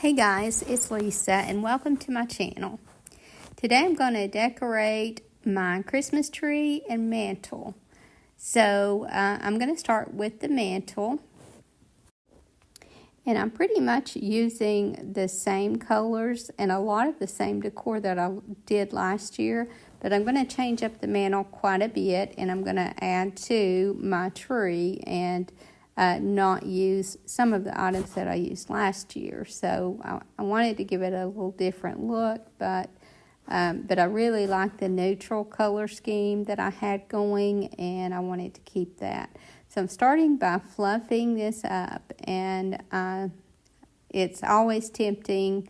Hey guys, it's Lisa and welcome to my channel. Today I'm going to decorate my Christmas tree and mantle. So I'm going to start with the mantle. And I'm pretty much using the same colors and a lot of the same decor that I did last year. But I'm going to change up the mantle quite a bit, and I'm going to add to my tree and not use some of the items that I used last year. So I wanted to give it a little different look, but I really like the neutral color scheme that I had going, and I wanted to keep that. So I'm starting by fluffing this up, and it's always tempting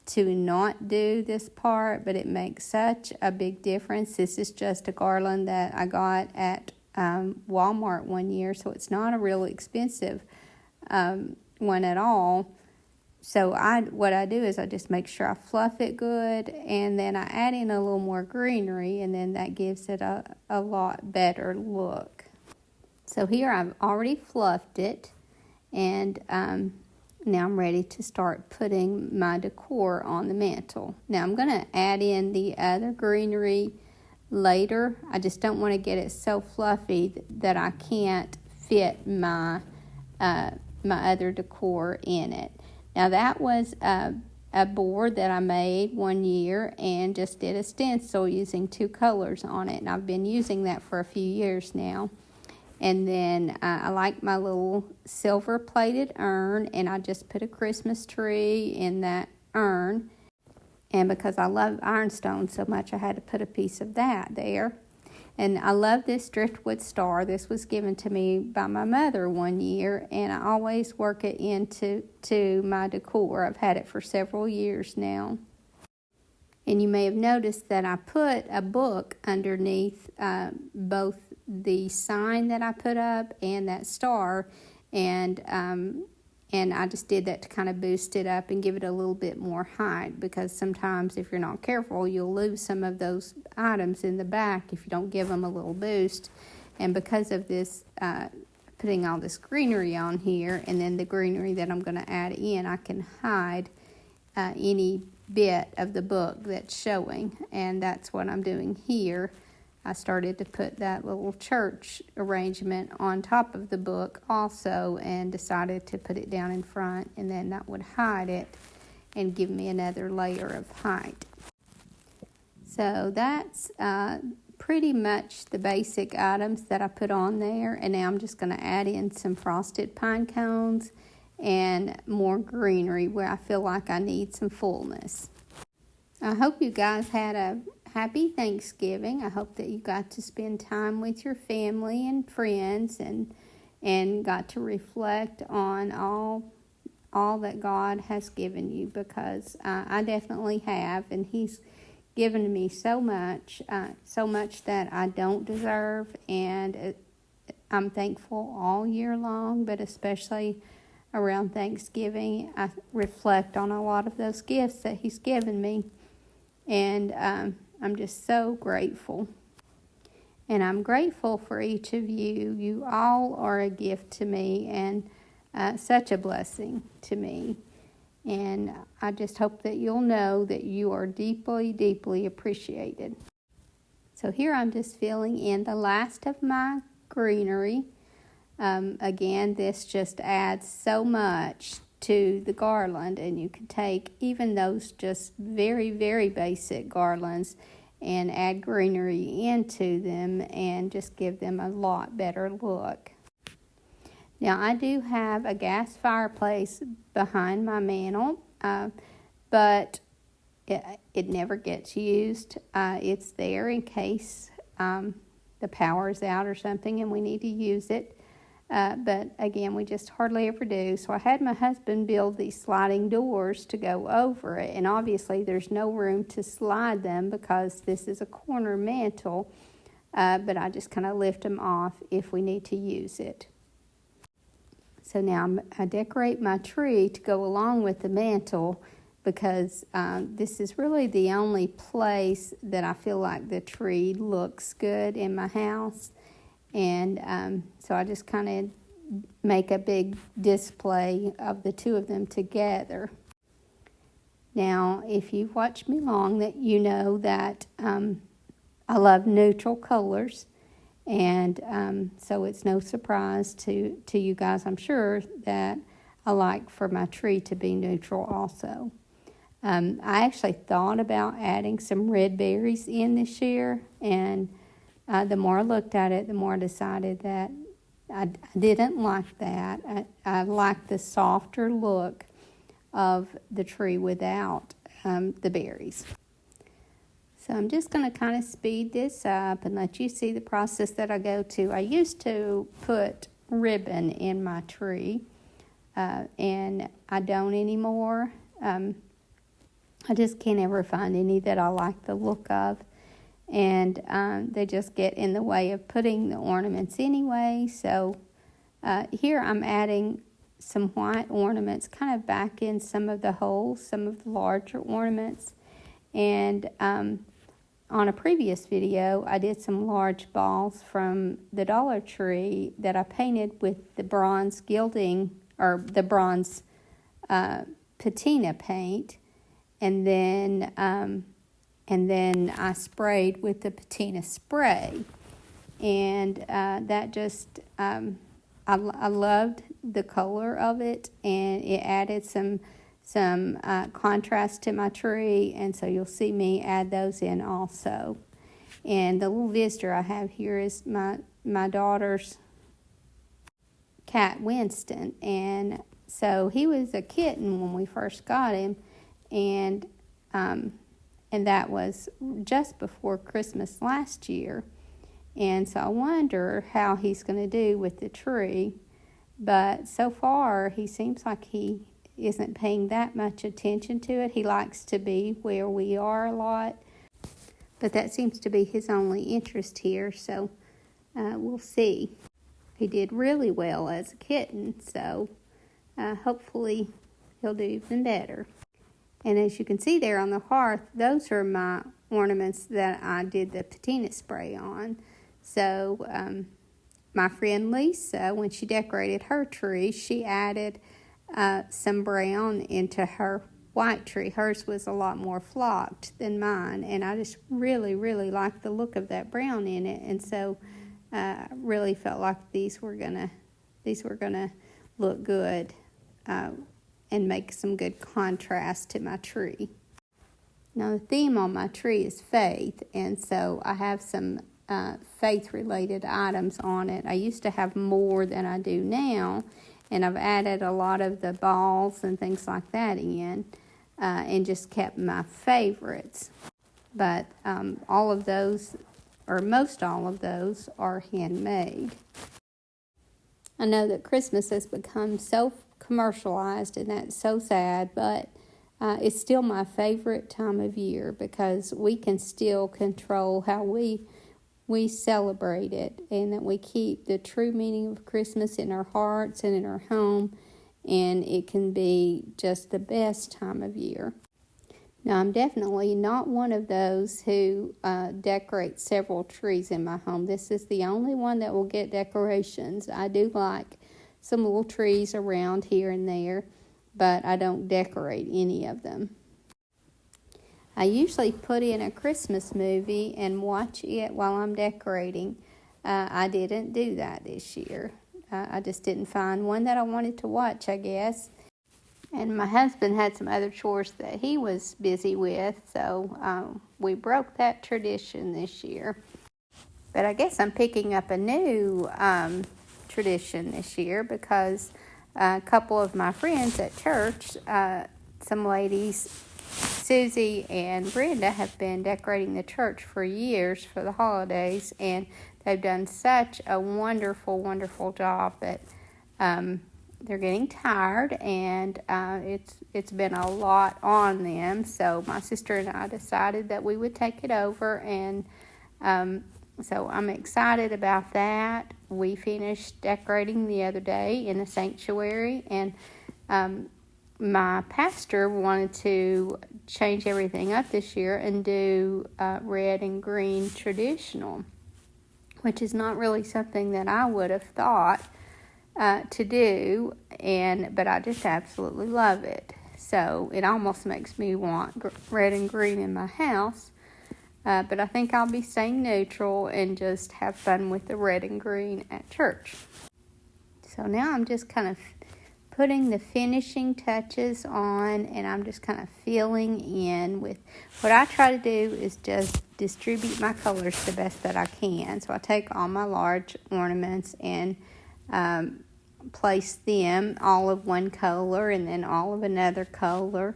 to not do this part, but it makes such a big difference. This is just a garland that I got at Walmart one year, so it's not a really expensive one at all. So what I do is I just make sure I fluff it good, and then I add in a little more greenery, and then that gives it a lot better look. So here I've already fluffed it, and now I'm ready to start putting my decor on the mantle. Now I'm going to add in the other greenery later. I just don't want to get it so fluffy that I can't fit my other decor in it. Now that was a board that I made one year and just did a stencil using two colors on it, and I've been using that for a few years now. And then I like my little silver plated urn, and I just put a Christmas tree in that urn. And because I love ironstone so much, I had to put a piece of that there. And I love this driftwood star. This was given to me by my mother one year, and I always work it into my decor. I've had it for several years now. And you may have noticed that I put a book underneath both the sign that I put up and that star, and I just did that to kind of boost it up and give it a little bit more height, because sometimes if you're not careful, you'll lose some of those items in the back if you don't give them a little boost. And because of this, putting all this greenery on here, and then the greenery that I'm going to add in, I can hide any bit of the book that's showing, and that's what I'm doing here. I started to put that little church arrangement on top of the book also, and decided to put it down in front, and then that would hide it and give me another layer of height. So that's pretty much the basic items that I put on there, and now I'm just going to add in some frosted pine cones and more greenery where I feel like I need some fullness. I hope you guys had a happy Thanksgiving. I hope that you got to spend time with your family and friends, and got to reflect on all that God has given you, because I definitely have, and He's given me so much that I don't deserve, and I'm thankful all year long, but especially around Thanksgiving, I reflect on a lot of those gifts that He's given me, and I'm just so grateful. And I'm grateful for each of you. You all are a gift to me, and such a blessing to me. And I just hope that you'll know that you are deeply, deeply appreciated. So here I'm just filling in the last of my greenery. Again, this just adds so much to the garland, and you can take even those just very, very basic garlands and add greenery into them and just give them a lot better look. Now I do have a gas fireplace behind my mantle, but it never gets used. It's there in case the power is out or something and we need to use it. But again, we just hardly ever do. So I had my husband build these sliding doors to go over it. And obviously there's no room to slide them because this is a corner mantle. But I just kind of lift them off if we need to use it. So now I decorate my tree to go along with the mantle, because this is really the only place that I feel like the tree looks good in my house. And so I just kind of make a big display of the two of them together. Now, if you've watched me long, that you know that I love neutral colors, and so it's no surprise to you guys, I'm sure, that I like for my tree to be neutral also. I actually thought about adding some red berries in this year, and the more I looked at it, the more I decided that I didn't like that. I like the softer look of the tree without the berries. So I'm just going to kind of speed this up and let you see the process that I go to. I used to put ribbon in my tree, and I don't anymore. I just can't ever find any that I like the look of, and they just get in the way of putting the ornaments anyway. So here I'm adding some white ornaments kind of back in some of the holes, some of the larger ornaments. And on a previous video, I did some large balls from the Dollar Tree that I painted with the bronze gilding, or the bronze patina paint, and then I sprayed with the patina spray, and that just I loved the color of it, and it added some contrast to my tree, and so you'll see me add those in also. And the little visitor I have here is my daughter's cat, Winston, and so he was a kitten when we first got him, and that was just before Christmas last year. And so I wonder how he's going to do with the tree. But so far, he seems like he isn't paying that much attention to it. He likes to be where we are a lot. But that seems to be his only interest here. So we'll see. He did really well as a kitten. So hopefully he'll do even better. And as you can see there on the hearth, those are my ornaments that I did the patina spray on. So my friend Lisa, when she decorated her tree, she added some brown into her white tree. Hers was a lot more flocked than mine, and I just really, really liked the look of that brown in it. And so I really felt like these were gonna look good and make some good contrast to my tree. Now the theme on my tree is faith, and so I have some faith-related items on it. I used to have more than I do now, and I've added a lot of the balls and things like that in, and just kept my favorites. But all of those, or most all of those, are handmade. I know that Christmas has become so commercialized, and that's so sad, but it's still my favorite time of year because we can still control how we celebrate it, and that we keep the true meaning of Christmas in our hearts and in our home, and it can be just the best time of year. Now, I'm definitely not one of those who decorate several trees in my home. This is the only one that will get decorations. I do like some little trees around here and there, but I don't decorate any of them. I usually put in a Christmas movie and watch it while I'm decorating. I didn't do that this year. I just didn't find one that I wanted to watch, I guess. And my husband had some other chores that he was busy with, so we broke that tradition this year. But I guess I'm picking up a new tradition this year because a couple of my friends at church, some ladies, Susie and Brenda, have been decorating the church for years for the holidays, and they've done such a wonderful, wonderful job that they're getting tired, and it's been a lot on them. So my sister and I decided that we would take it over, and so I'm excited about that. We finished decorating the other day in the sanctuary, and my pastor wanted to change everything up this year and do red and green traditional, which is not really something that I would have thought to do, but I just absolutely love it. So it almost makes me want red and green in my house. But I think I'll be staying neutral and just have fun with the red and green at church. So now I'm just kind of putting the finishing touches on, and I'm just kind of filling in with what I try to do is just distribute my colors the best that I can. So I take all my large ornaments and place them all of one color and then all of another color.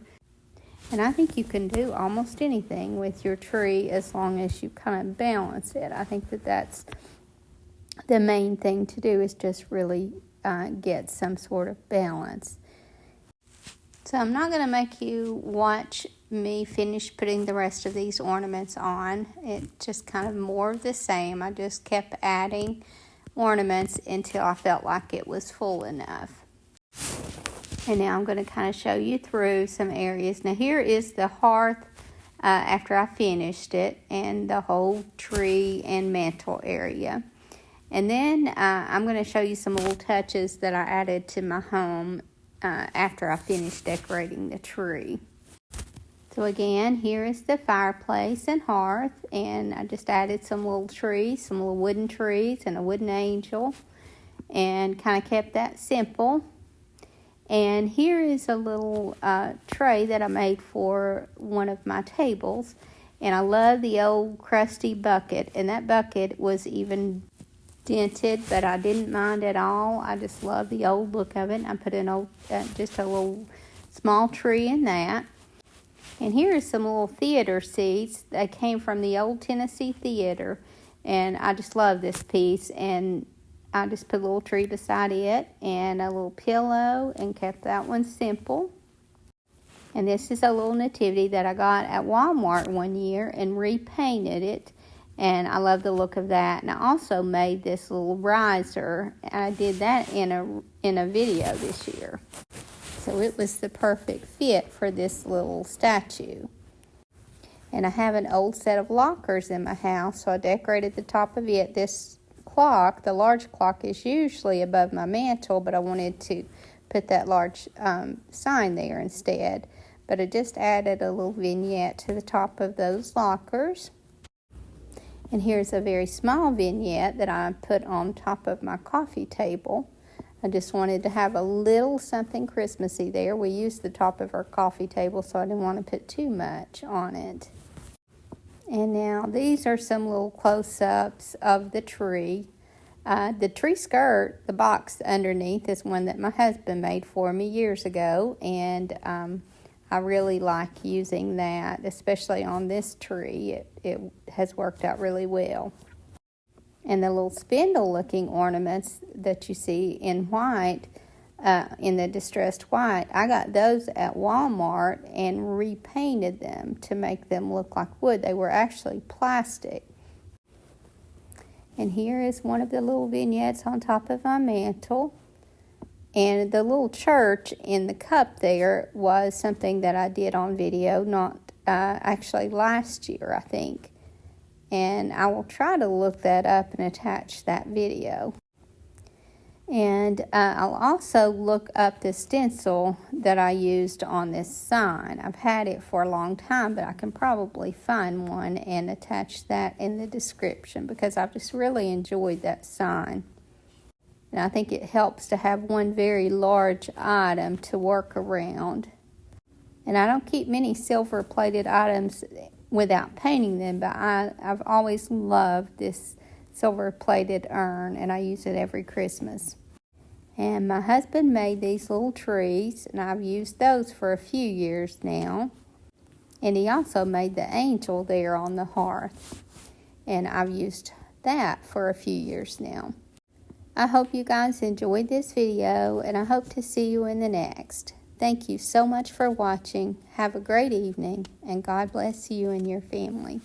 And I think you can do almost anything with your tree as long as you kind of balance it. I think that that's the main thing to do, is just really get some sort of balance. So I'm not going to make you watch me finish putting the rest of these ornaments on. It's just kind of more of the same. I just kept adding ornaments until I felt like it was full enough. And now I'm going to kind of show you through some areas. Now here is the hearth after I finished it, and the whole tree and mantle area. And then I'm going to show you some little touches that I added to my home after I finished decorating the tree. So again, here is the fireplace and hearth, and I just added some little trees, some little wooden trees and a wooden angel, and kind of kept that simple. And here is a little tray that I made for one of my tables, and I love the old crusty bucket, and that bucket was even dented, but I didn't mind at all. I just love the old look of it. I put an just a little small tree in that. And here is some little theater seats that came from the old Tennessee Theater, and I just love this piece. And I just put a little tree beside it and a little pillow and kept that one simple. And this is a little nativity that I got at Walmart one year and repainted it. And I love the look of that. And I also made this little riser. I did that in a video this year. So it was the perfect fit for this little statue. And I have an old set of lockers in my house, so I decorated the top of it. This clock, the large clock, is usually above my mantle, but I wanted to put that large sign there instead. But I just added a little vignette to the top of those lockers. And here's a very small vignette that I put on top of my coffee table. I just wanted to have a little something Christmassy there. We used the top of our coffee table, so I didn't want to put too much on it. And now these are some little close-ups of the tree. The tree skirt, the box underneath, is one that my husband made for me years ago, and I really like using that, especially on this tree. It has worked out really well. And the little spindle-looking ornaments that you see in white, in the distressed white, I got those at Walmart and repainted them to make them look like wood. They were actually plastic. And here is one of the little vignettes on top of my mantle. And the little church in the cup there was something that I did on video, not actually last year, I think. And I will try to look that up and attach that video. And I'll also look up the stencil that I used on this sign. I've had it for a long time, but I can probably find one and attach that in the description because I've just really enjoyed that sign. And I think it helps to have one very large item to work around. And I don't keep many silver-plated items without painting them, but I've always loved this silver-plated urn, and I use it every Christmas. And my husband made these little trees, and I've used those for a few years now. And he also made the angel there on the hearth, and I've used that for a few years now. I hope you guys enjoyed this video, and I hope to see you in the next. Thank you so much for watching. Have a great evening, and God bless you and your family.